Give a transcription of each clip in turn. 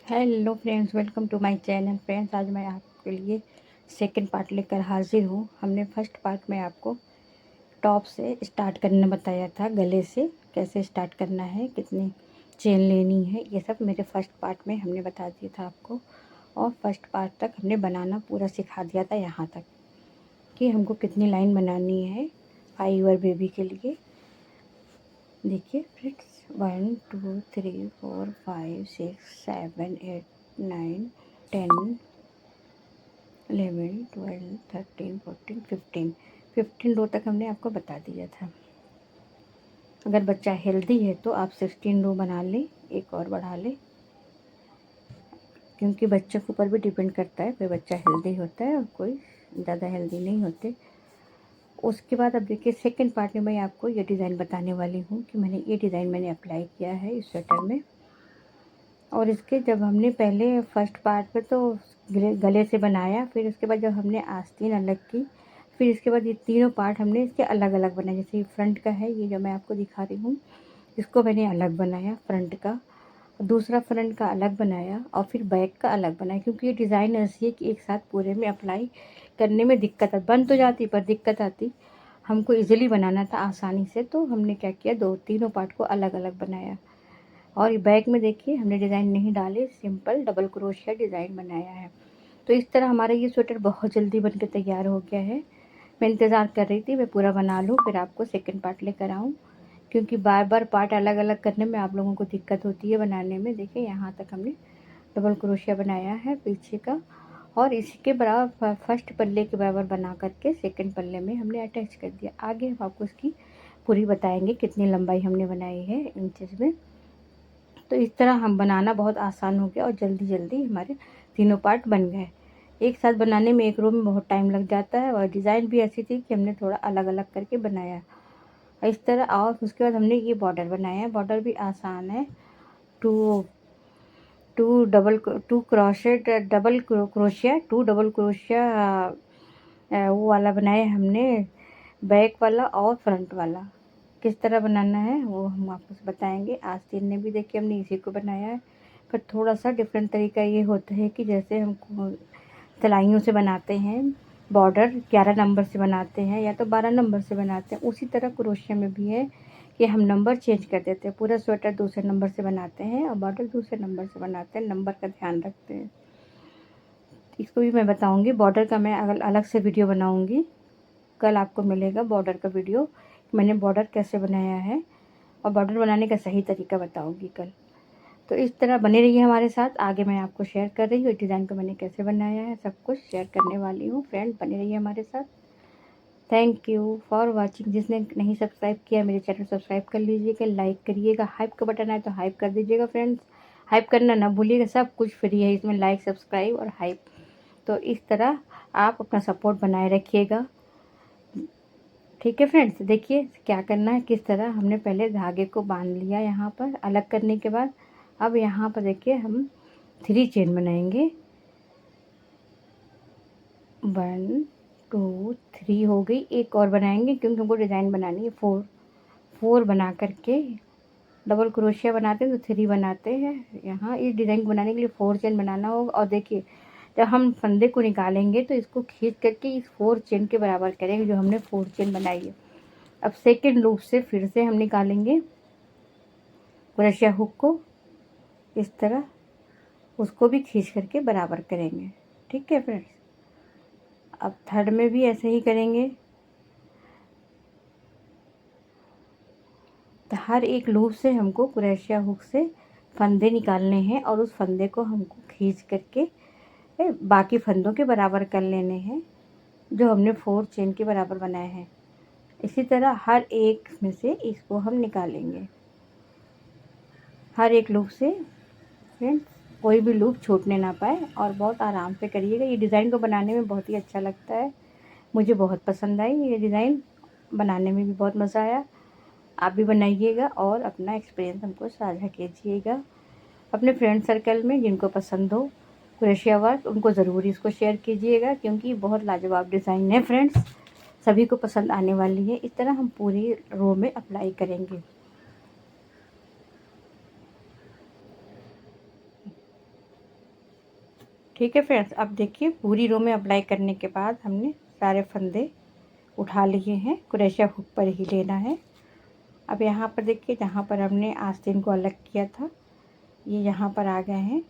Hello friends, welcome to my channel. Friends, आज मैं आपके लिए सेकंड पार्ट लेकर हाजिर हूँ। हमने फर्स्ट पार्ट में आपको टॉप से स्टार्ट करना बताया था, गले से कैसे स्टार्ट करना है, कितनी चेन लेनी है, ये सब मेरे फर्स्ट पार्ट में हमने बता दिया था आपको। और फर्स्ट पार्ट तक हमने बनाना पूरा सिखा दिया था, यहाँ तक कि हमको कितनी लाइन बनानी है आई और बेबी के लिए। देखिए फ्रेंड्स, 1 2 3 4 5 6 7 8 9 10 11 12 13 14 15 रो तक हमने आपको बता दिया था। अगर बच्चा हेल्दी है तो आप 16 रो बना लें, एक और बढ़ा लें, क्योंकि बच्चों के ऊपर भी डिपेंड करता है, कोई बच्चा हेल्दी होता है और कोई ज़्यादा हेल्दी नहीं होते। उसके बाद अब देखिए सेकंड पार्ट में मैं आपको ये डिज़ाइन बताने वाली हूँ कि ये डिज़ाइन मैंने अप्लाई किया है इस स्वेटर में। और इसके जब हमने पहले फर्स्ट पार्ट में तो गले से बनाया, फिर उसके बाद जब हमने आस्तीन अलग की, फिर इसके बाद ये तीनों पार्ट हमने इसके अलग अलग बनाए। जैसे ये फ्रंट का है, ये जो मैं आपको दिखा रही हूँ, इसको मैंने अलग बनाया फ्रंट का, दूसरा फ्रंट का अलग बनाया और फिर बैक का अलग बनाया, क्योंकि ये डिज़ाइन ऐसी है कि एक साथ पूरे में अप्लाई करने में दिक्कत बन तो जाती पर दिक्कत आती। हमको इजीली बनाना था आसानी से, तो हमने क्या किया, तीनों पार्ट को अलग अलग बनाया। और ये बैक में देखिए हमने डिज़ाइन नहीं डाले, सिंपल डबल क्रोशिया डिज़ाइन बनाया है। तो इस तरह हमारा ये स्वेटर बहुत जल्दी बन के तैयार हो गया है। मैं इंतज़ार कर रही थी मैं पूरा बना लूँ, फिर आपको सेकंड पार्ट लेकर आऊँ, क्योंकि बार बार पार्ट अलग अलग करने में आप लोगों को दिक्कत होती है बनाने में। देखिए यहाँ तक हमने डबल क्रोशिया बनाया है पीछे का, और इसी के बराबर फर्स्ट पल्ले के बराबर बना करके सेकंड पल्ले में हमने अटैच कर दिया। आगे हम आपको इसकी पूरी बताएंगे कितनी लंबाई हमने बनाई है इंचेस में। तो इस तरह हम बनाना बहुत आसान हो गया और जल्दी जल्दी हमारे तीनों पार्ट बन गए। एक साथ बनाने में एक रो में बहुत टाइम लग जाता है, और डिज़ाइन भी ऐसी थी कि हमने थोड़ा अलग अलग करके बनाया इस तरह। और उसके बाद हमने ये बॉर्डर बनाया, बॉर्डर भी आसान है। Two two crochet double crochet, two double crochet वो वाला बनाया हमने, बैक वाला और फ्रंट वाला। किस तरह बनाना है वो हम आपको बताएंगे। आस्तीन ने भी देखिए हमने इसी को बनाया है, पर थोड़ा सा डिफरेंट तरीका ये होता है कि जैसे हम सिलाइयों से बनाते हैं, बॉर्डर 11 नंबर से बनाते हैं या तो 12 नंबर से बनाते हैं, उसी तरह क्रोशिया में भी है कि हम नंबर चेंज कर देते हैं। पूरा स्वेटर दूसरे नंबर से बनाते हैं और बॉर्डर दूसरे नंबर से बनाते हैं, नंबर का ध्यान रखते हैं। इसको भी मैं बताऊंगी, बॉर्डर का मैं अगर अलग से वीडियो बनाऊंगी, कल आपको मिलेगा बॉर्डर का वीडियो, मैंने बॉर्डर कैसे बनाया है और बॉर्डर बनाने का सही तरीका बताऊंगी कल। तो इस तरह बने रहिए हमारे साथ, आगे मैं आपको शेयर कर रही हूँ डिज़ाइन को मैंने कैसे बनाया है, सब कुछ शेयर करने वाली हूँ। फ्रेंड बने रहिए हमारे साथ। Thank you for watching. जिसने नहीं सब्सक्राइब किया मेरे चैनल सब्सक्राइब कर लीजिएगा, लाइक करिएगा, हाइप का बटन आए तो हाइप कर दीजिएगा फ्रेंड्स, हाइप करना ना भूलिएगा, सब कुछ फ्री है इसमें, लाइक सब्सक्राइब और हाइप। तो इस तरह आप अपना सपोर्ट बनाए रखिएगा, ठीक है फ्रेंड्स। देखिए क्या करना है, किस तरह हमने पहले धागे को बांध लिया यहाँ पर अलग करने के बाद। अब यहाँ पर देखिए हम 3 चेन बनाएंगे, 1 2 3 हो गई, एक और बनाएंगे क्योंकि हमको डिज़ाइन बनानी है। 4 बना करके डबल क्रोशिया बनाते हैं तो 3 बनाते हैं। यहाँ इस डिज़ाइन को बनाने के लिए 4 चेन बनाना होगा। और देखिए जब हम फंदे को निकालेंगे तो इसको खींच करके इस 4 चेन के बराबर करेंगे जो हमने 4 चेन बनाई है। अब सेकेंड लूप से फिर से हम निकालेंगे क्रोशिया हुक को, इस तरह उसको भी खींच करके बराबर करेंगे, ठीक है फ्रेंड्स। अब थर्ड में भी ऐसे ही करेंगे। तो हर एक लूप से हमको क्रोशिया हुक से फंदे निकालने हैं और उस फंदे को हमको खींच करके बाकी फंदों के बराबर कर लेने हैं जो हमने 4 चेन के बराबर बनाए हैं। इसी तरह हर एक में से इसको हम निकालेंगे, हर एक लूप से फ्रेंड्स, कोई भी लूप छूटने ना पाए। और बहुत आराम से करिएगा, ये डिज़ाइन को बनाने में बहुत ही अच्छा लगता है, मुझे बहुत पसंद आई ये डिज़ाइन, बनाने में भी बहुत मज़ा आया। आप भी बनाइएगा और अपना एक्सपीरियंस हमको साझा कीजिएगा अपने फ्रेंड सर्कल में, जिनको पसंद हो क्रोशिया वर्क उनको ज़रूर इसको शेयर कीजिएगा, क्योंकि बहुत लाजवाब डिज़ाइन है फ्रेंड्स, सभी को पसंद आने वाली है। इस तरह हम पूरी रो में अप्लाई करेंगे। ठीक है फ्रेंड्स, अब देखिए पूरी रो में अप्लाई करने के बाद हमने सारे फंदे उठा लिए हैं। क्रोशिया हुक पर ही लेना है। अब यहाँ पर देखिए, जहाँ पर हमने आस्तीन को अलग किया था, ये यहाँ पर आ गए हैं।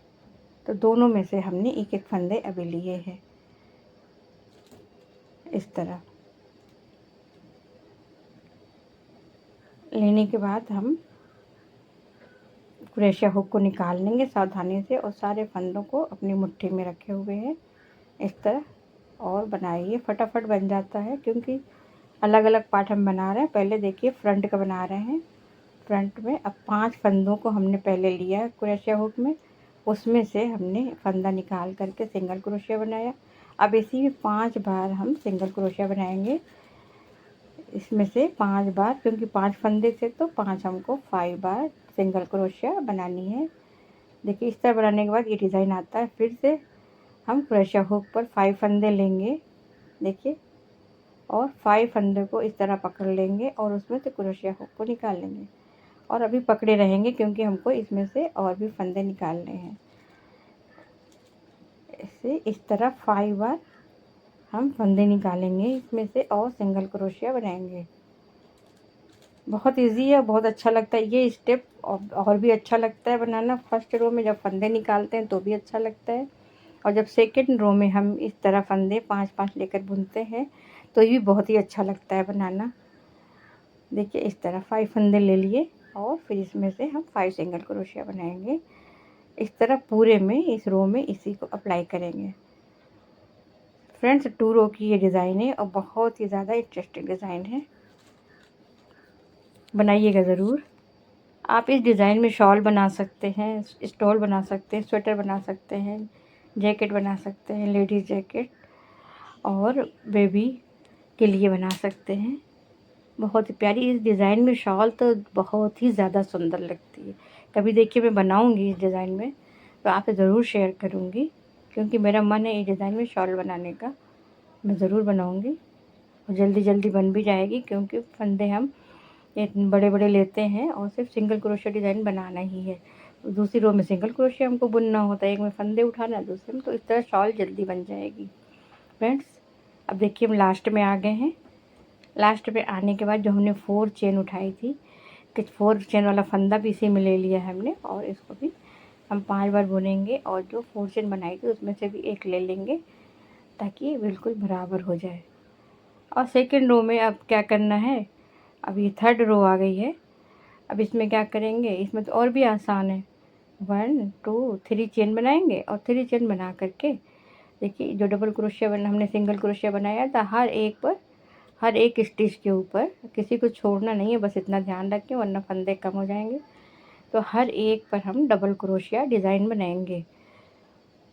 तो दोनों में से हमने एक एक फंदे अभी लिए हैं इस तरह। लेने के बाद हम क्रोशिया हुक को निकाल लेंगे सावधानी से, और सारे फंदों को अपनी मुट्ठी में रखे हुए हैं इस तरह। और बनाइए, फटाफट बन जाता है, क्योंकि अलग अलग पार्ट हम बना रहे हैं। पहले देखिए फ्रंट का बना रहे हैं। फ्रंट में अब 5 फंदों को हमने पहले लिया है क्रोशिया हुक में, उसमें से हमने फंदा निकाल करके सिंगल क्रोशिया बनाया। अब इसी में 5 बार हम सिंगल क्रोशिया बनाएंगे, इसमें से 5 बार, क्योंकि 5 फंदे थे तो 5 हमको 5 बार सिंगल क्रोशिया बनानी है। देखिए इस तरह बनाने के बाद ये डिज़ाइन आता है। फिर से हम क्रोशिया हुक पर 5 फंदे लेंगे, देखिए, और 5 फंदे को इस तरह पकड़ लेंगे और उसमें से क्रोशिया हुक को निकाल लेंगे। और अभी पकड़े रहेंगे, क्योंकि हमको इसमें से और भी फंदे निकालने हैं। ऐसे इस तरह 5 बार हम फंदे निकालेंगे इसमें से और सिंगल क्रोशिया बनाएंगे। बहुत इजी है, बहुत अच्छा लगता है ये स्टेप। और भी अच्छा लगता है बनाना। फर्स्ट रो में जब फंदे निकालते हैं तो भी अच्छा लगता है, और जब सेकेंड रो में हम इस तरह फंदे 5-5 लेकर बुनते हैं तो ये भी बहुत ही अच्छा लगता है बनाना। देखिए इस तरह 5 फंदे ले लिए और फिर इसमें से हम 5 सिंगल क्रोशिया बनाएंगे। इस तरह पूरे में इस रो में इसी को अप्लाई करेंगे। फ्रेंड्स 2 रो की ये डिज़ाइन है और बहुत ही ज़्यादा इंटरेस्टिंग डिज़ाइन है, बनाइएगा ज़रूर। आप इस डिज़ाइन में शॉल बना सकते हैं, स्टॉल बना सकते हैं, स्वेटर बना सकते हैं, जैकेट बना सकते हैं, लेडीज़ जैकेट, और बेबी के लिए बना सकते हैं। बहुत ही प्यारी इस डिज़ाइन में शॉल तो बहुत ही ज़्यादा सुंदर लगती है। कभी देखिए मैं बनाऊंगी इस डिज़ाइन में तो आपसे ज़रूर शेयर करूंगी, क्योंकि मेरा मन है इस डिज़ाइन में शॉल बनाने का। मैं ज़रूर बनाऊंगी और जल्दी जल्दी बन भी जाएगी, क्योंकि फंदे हम इतने बड़े बड़े लेते हैं और सिर्फ सिंगल क्रोशिया डिज़ाइन बनाना ही है। दूसरी रो में सिंगल क्रोशिया हमको बुनना होता है, एक में फंदे उठाना, दूसरे में, तो इस तरह शॉल जल्दी बन जाएगी। फ्रेंड्स अब देखिए हम लास्ट में आ गए हैं। लास्ट में आने के बाद जो हमने 4 चेन उठाई थी, कि 4 चेन वाला फंदा भी इसी में ले लिया है हमने, और इसको भी हम 5 बार बुनेंगे, और जो 4 चेन बनाई थी उसमें से भी एक ले लेंगे, ताकि ये बिल्कुल बराबर हो जाए। और सेकंड रो में अब क्या करना है, अब ये थर्ड रो आ गई है। अब इसमें क्या करेंगे, इसमें तो और भी आसान है। 1 2 3 चेन बनाएंगे, और 3 चेन बना करके देखिए जो डबल क्रोशिया बना, हमने सिंगल क्रोशिया बनाया था, हर एक स्टिच के ऊपर किसी को छोड़ना नहीं है, बस इतना ध्यान रखें, वरना फंदे कम हो जाएंगे। तो हर एक पर हम डबल क्रोशिया डिज़ाइन बनाएंगे।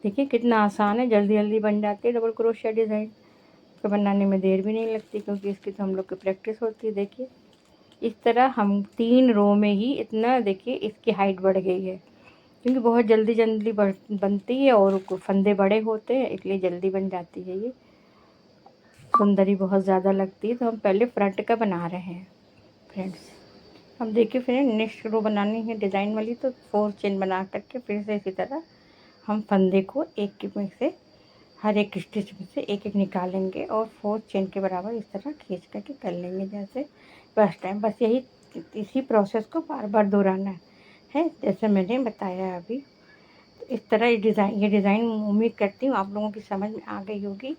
देखिए कितना आसान है, जल्दी जल्दी बन जाती है डबल क्रोशिया डिज़ाइन। इसको बनाने में देर भी नहीं लगती, क्योंकि इसकी तो हम लोग की प्रैक्टिस होती है। देखिए इस तरह हम 3 रो में ही इतना, देखिए इसकी हाइट बढ़ गई है, क्योंकि बहुत जल्दी जल्दी बनती है और फंदे बड़े होते हैं, इसलिए जल्दी बन जाती है। ये सुंदरी बहुत ज़्यादा लगती है। तो हम पहले फ्रंट का बना रहे हैं फ्रेंड्स। हम देखिए फ्रेंड नेक्स्ट रो बनानी है डिज़ाइन वाली, तो 4 चेन बना करके फिर से इसी तरह हम फंदे को एक के में से, हर एक स्टिच में से एक एक निकालेंगे, और 4 चेन के बराबर इस तरह खींच करके कर लेंगे, जैसे फर्स्ट टाइम। बस यही, इसी प्रोसेस को बार बार दोहराना है, जैसे मैंने बताया अभी। तो इस तरह ये डिज़ाइन उम्मीद करती हूँ आप लोगों की समझ में आ गई होगी।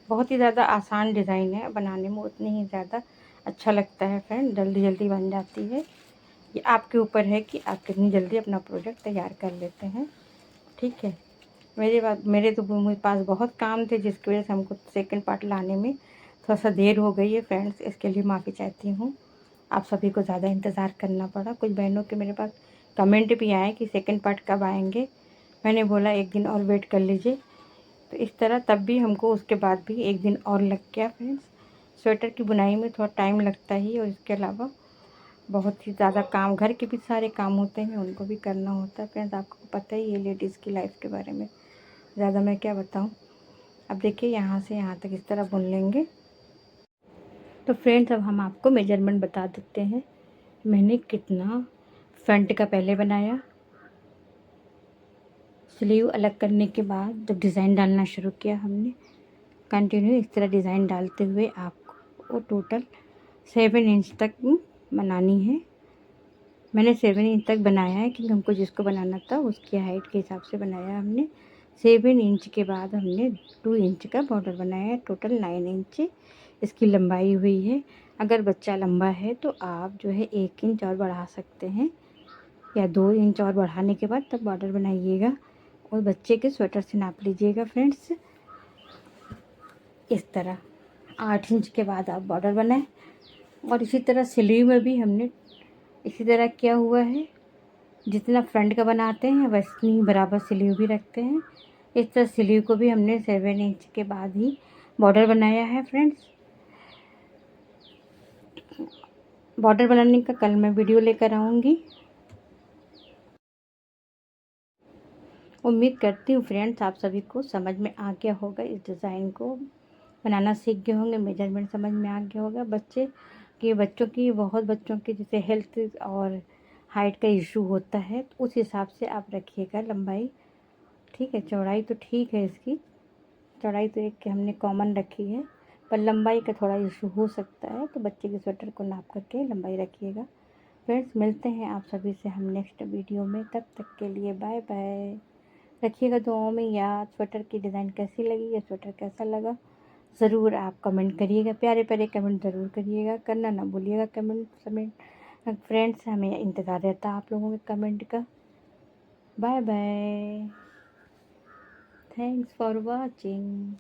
बहुत ही ज़्यादा आसान डिज़ाइन है, बनाने में उतनी ही ज़्यादा अच्छा लगता है फ्रेंड, जल्दी जल्दी बन जाती है। ये आपके ऊपर है कि आप कितनी जल्दी अपना प्रोजेक्ट तैयार कर लेते हैं। ठीक है, मेरे तो मेरे पास बहुत काम थे, जिसकी वजह से हमको सेकंड पार्ट लाने में थोड़ा सा देर हो गई है फ्रेंड्स, इसके लिए माफ़ी चाहती हूँ। आप सभी को ज़्यादा इंतज़ार करना पड़ा। कुछ बहनों के मेरे पास कमेंट भी आए कि सेकंड पार्ट कब आएंगे। मैंने बोला एक दिन और वेट कर लीजिए। तो इस तरह तब भी हमको उसके बाद भी एक दिन और लग गया फ्रेंड्स। स्वेटर की बुनाई में थोड़ा टाइम लगता ही, और इसके अलावा बहुत ही ज़्यादा काम, घर के भी सारे काम होते हैं, उनको भी करना होता है फ्रेंड्स। आपको पता ही है लेडीज़ की लाइफ के बारे में, ज़्यादा मैं क्या बताऊँ। अब देखिए यहाँ से यहाँ तक इस तरह बुन लेंगे। तो फ्रेंड्स अब हम आपको मेजरमेंट बता देते हैं, मैंने कितना फ्रंट का पहले बनाया स्लीव अलग करने के बाद जब डिज़ाइन डालना शुरू किया हमने, कंटिन्यू इस तरह डिज़ाइन डालते हुए आपको टोटल 7 इंच तक बनानी है। मैंने 7 इंच तक बनाया है क्योंकि हमको जिसको बनाना था उसकी हाइट के हिसाब से बनाया हमने। 7 इंच के बाद हमने 2 इंच का बॉर्डर बनाया है। टोटल 9 इंच इसकी लंबाई हुई है। अगर बच्चा लंबा है तो आप जो है 1 इंच और बढ़ा सकते हैं या 2 इंच और बढ़ाने के बाद तब बॉर्डर बनाइएगा और बच्चे के स्वेटर से नाप लीजिएगा फ्रेंड्स। इस तरह 8 इंच के बाद आप बॉर्डर बनाएं। और इसी तरह स्लीव में भी हमने इसी तरह किया हुआ है। जितना फ्रंट का बनाते हैं वैसे बराबर स्लीव भी रखते हैं। इस तरह स्लीव को भी हमने 7 इंच के बाद ही बॉर्डर बनाया है फ्रेंड्स। बॉर्डर बनाने का कल मैं वीडियो लेकर आऊँगी। उम्मीद करती हूँ फ्रेंड्स आप सभी को समझ में आ गया होगा, इस डिज़ाइन को बनाना सीख गए होंगे, मेजरमेंट समझ में आ गया होगा। बच्चों की बहुत बच्चों की जैसे हेल्थ और हाइट का इशू होता है तो उस हिसाब से आप रखिएगा लंबाई। ठीक है, चौड़ाई तो ठीक है, इसकी चौड़ाई तो एक हमने कॉमन रखी है, पर लंबाई का थोड़ा इशू हो सकता है तो बच्चे के स्वेटर को नाप करके लंबाई रखिएगा। फ्रेंड्स मिलते हैं आप सभी से हम नेक्स्ट वीडियो में, तब तक के लिए बाय बाय। रखिएगा दुआओं में याद। स्वेटर की डिज़ाइन कैसी लगी या स्वेटर कैसा लगा ज़रूर आप कमेंट करिएगा, प्यारे प्यारे कमेंट ज़रूर करिएगा, करना ना भूलिएगा कमेंट फ्रेंड्स। हमें इंतज़ार रहता है आप लोगों के कमेंट का। Bye bye, thanks for watching.